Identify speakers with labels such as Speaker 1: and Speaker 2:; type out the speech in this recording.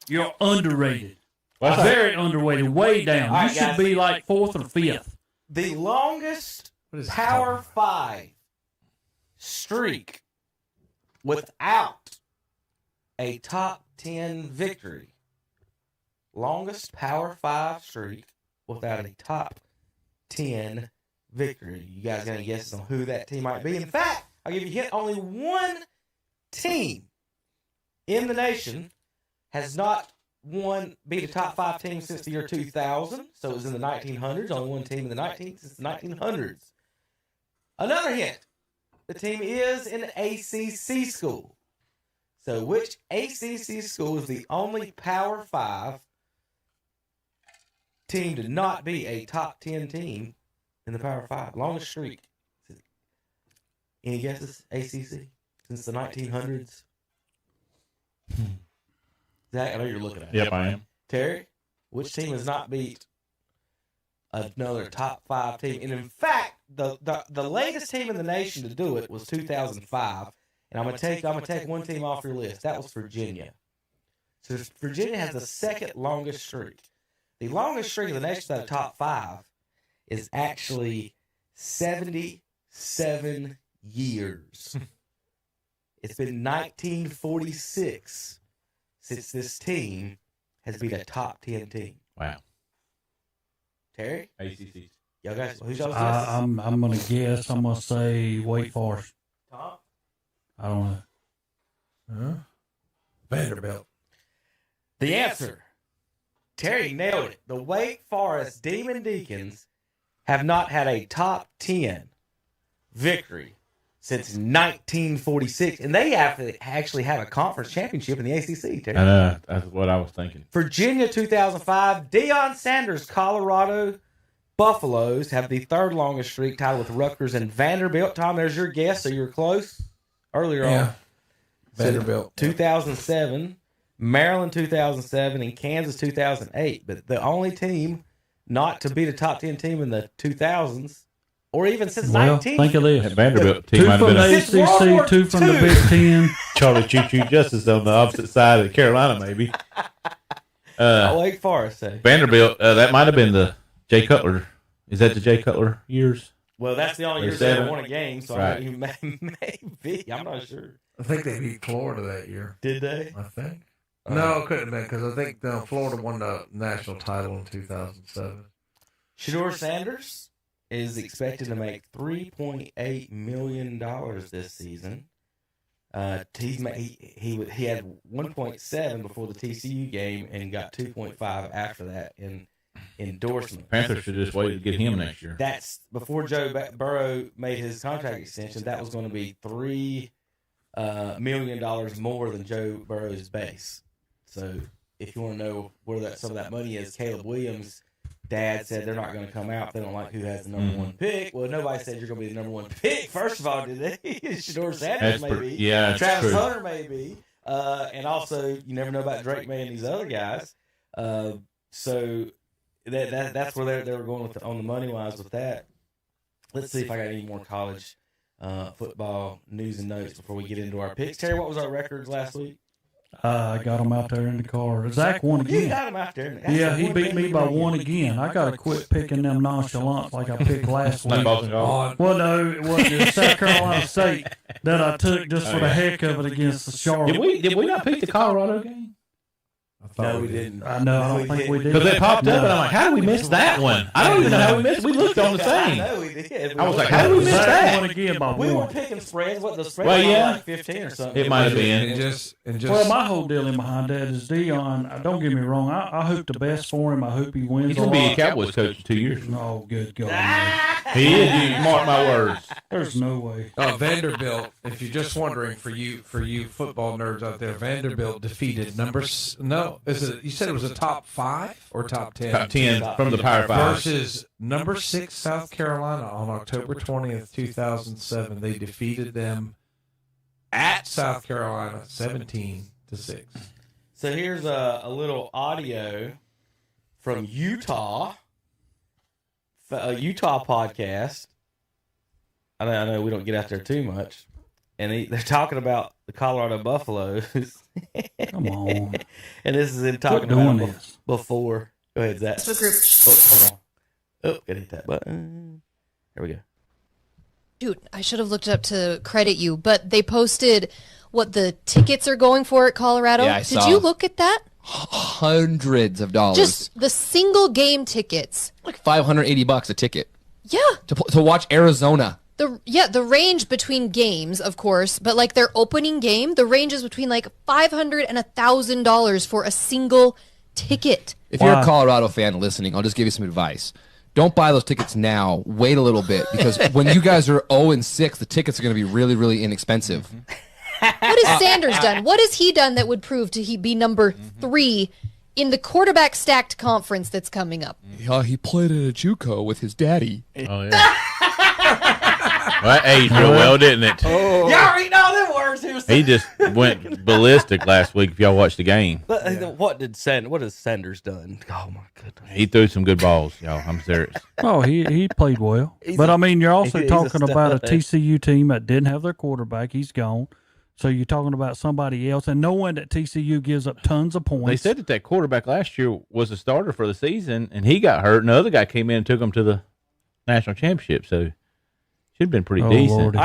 Speaker 1: You're underrated.
Speaker 2: Well,
Speaker 1: Very underrated. Way down.
Speaker 3: All right,
Speaker 1: You should
Speaker 3: guys.
Speaker 1: be like 4th or 5th.
Speaker 3: The longest Power 5 streak without a top 10 victory. Longest Power 5 streak without a top 10 victory. You guys got any guesses on who that team might be? In fact, I'll give you a hint. Only one team in the nation has not beat a top 5 team since the year 2000. So it was in the 1900s. Only one team in the since the 1900s. Another hint. The team is an ACC school. So which ACC school is the only Power 5 team to not be a top 10 team in the Power 5? Longest streak. Any guesses? ACC? Since the 1900s? Zach, I know you're looking at it.
Speaker 2: Yep, I am.
Speaker 3: Terry, which team has not beat another top 5 team? And in fact, the latest team in the nation to do it was 2005. And I'm gonna take one team off your list. That was Virginia. So Virginia has the second longest streak. The longest streak of the nation out of top 5 is actually 77 years. It's been 1946 since this team has been a top 10 team.
Speaker 2: Wow.
Speaker 3: Terry?
Speaker 2: ACC.
Speaker 3: Y'all guys, who's y'all's guess?
Speaker 1: I'm going to guess. I'm going to say Wake Forest.
Speaker 3: Tom?
Speaker 1: I don't know.
Speaker 4: Vanderbilt.
Speaker 3: The answer. Terry nailed it. The Wake Forest Demon Deacons have not had a top 10 victory since 1946. And they actually have a conference championship in the ACC, Terry.
Speaker 2: I know. That's what I was thinking.
Speaker 3: Virginia 2005. Deion Sanders' Colorado Buffaloes have the third longest streak, tied with Rutgers and Vanderbilt. Tom, there's your guess, so you're close earlier on.
Speaker 4: Vanderbilt.
Speaker 3: 2007, Maryland 2007, and Kansas 2008. But the only team not to beat a top 10 team in the 2000s, or even since 19.
Speaker 1: Think of
Speaker 2: That
Speaker 1: this.
Speaker 2: Vanderbilt team
Speaker 1: 2
Speaker 2: might
Speaker 1: from the
Speaker 2: have been
Speaker 1: ACC, 2 from the Big Ten.
Speaker 2: Charlie Choo Choo Justice on the opposite side of Carolina, maybe.
Speaker 3: Wake Forest, say.
Speaker 2: Vanderbilt, that might have been the Jay Cutler. Is that the Jay Cutler years?
Speaker 3: Well, that's the only year they ever won a game, so I mean, maybe. I'm not sure.
Speaker 4: I think they beat Florida that year.
Speaker 3: Did they?
Speaker 4: I think. No, it couldn't have been because I think Florida won the national title in 2007.
Speaker 3: Shedeur Sanders is expected to make $3.8 million this season. He had 1.7 before the TCU game and got 2.5 after that in endorsement.
Speaker 2: Panthers should just wait to get him next year.
Speaker 3: That's before Joe Burrow made his contract extension. That was going to be $3 million more than Joe Burrow's base. So if you want to know where some of that money is, Caleb Williams' dad said they're not going to come out. They don't like who has the number one pick. Well, nobody said you're going to be the number one pick. First of all, did they? Shedeur Sanders maybe.
Speaker 2: Yeah,
Speaker 3: Travis Hunter maybe. And also, you never know about Drake May and these other guys. So that's where they were going on the money wise with that. Let's see if I got any more college football news and notes before we get into our picks. Terry, what was our records last week?
Speaker 1: I got him out there in the car. Zach won again.
Speaker 3: You got him out there.
Speaker 1: Yeah, he beat me by 1 again. I got to quit picking them nonchalants like I picked last week. Well, no, it wasn't South Carolina State that I took just for the heck of it against the Charlotte.
Speaker 2: Did we not pick the Colorado game?
Speaker 3: No, we didn't.
Speaker 1: I don't think we did.
Speaker 2: Because they popped up, and I'm like, how did we miss that one? I don't even know how we missed it. We looked on the thing.
Speaker 3: I know we did.
Speaker 2: I was like, how did we miss
Speaker 1: Zach
Speaker 2: that?
Speaker 1: won again by
Speaker 3: We
Speaker 1: 1.
Speaker 3: were picking spreads. What the spread
Speaker 2: Well,
Speaker 3: was
Speaker 2: yeah.
Speaker 3: like 15 or something.
Speaker 2: It might have been.
Speaker 4: And just
Speaker 1: Well, my whole dealing behind that is Deion. Don't get me wrong. I hope the best for him. I hope he wins.
Speaker 2: He's going to be a Cowboys coach in 2 years.
Speaker 1: Oh, good God. Man.
Speaker 2: He is. You mark my words.
Speaker 1: There's no way.
Speaker 4: Vanderbilt, if you're just wondering, for you football nerds out there, Vanderbilt defeated you said it was a top 5 or top 10?
Speaker 2: Top 10 from the Power 5.
Speaker 4: Versus number 6 South Carolina on October 20th, 2007. They defeated them at South Carolina 17-6.
Speaker 3: So here's a little audio from Utah, a Utah podcast. I know we don't get out there too much. and they're talking about the Colorado Buffaloes.
Speaker 1: Come on.
Speaker 3: And this is him
Speaker 1: Quit
Speaker 3: talking
Speaker 1: doing
Speaker 3: about
Speaker 1: this.
Speaker 3: before. Go ahead, Zach.
Speaker 5: Facebook group.
Speaker 3: Oh, hold on. Oh, gotta hit that button. There we go.
Speaker 5: Dude, I should have looked it up to credit you, but they posted what the tickets are going for at Colorado.
Speaker 6: Yeah, I
Speaker 5: Did
Speaker 6: saw.
Speaker 5: you look at that?
Speaker 6: Hundreds of dollars.
Speaker 5: Just the single game tickets.
Speaker 6: like $580 a ticket
Speaker 5: Yeah.
Speaker 6: to watch Arizona.
Speaker 5: The range between games, of course, but like their opening game, the range is between like $500 and $1,000 for a single ticket.
Speaker 6: If you're
Speaker 1: Wow.
Speaker 6: a Colorado fan listening, I'll just give you some advice. Don't buy those tickets now. Wait a little bit, because when you guys are 0-6, the tickets are going to be really, really inexpensive.
Speaker 5: What has Sanders done? What has he done that would prove to be number 3 in the quarterback stacked conference that's coming up?
Speaker 6: Yeah, he played at a JUCO with his daddy.
Speaker 2: Oh yeah. Well, that aged real well, didn't it?
Speaker 3: Y'all already know them words.
Speaker 2: He just went ballistic last week. If y'all watched the game,
Speaker 3: What has Sanders done? Oh my goodness.
Speaker 2: he threw some good balls, y'all. I'm serious.
Speaker 1: Oh, he played well. But I mean, you're also
Speaker 3: he's a
Speaker 1: talking about a
Speaker 3: stud.
Speaker 1: TCU team that didn't have their quarterback. He's gone. So you're talking about somebody else, and knowing that TCU gives up tons of points.
Speaker 2: They said that quarterback last year was a starter for the season, and he got hurt. And the other guy came in and took him to the national championship. So should have been pretty decent.
Speaker 1: Lordy.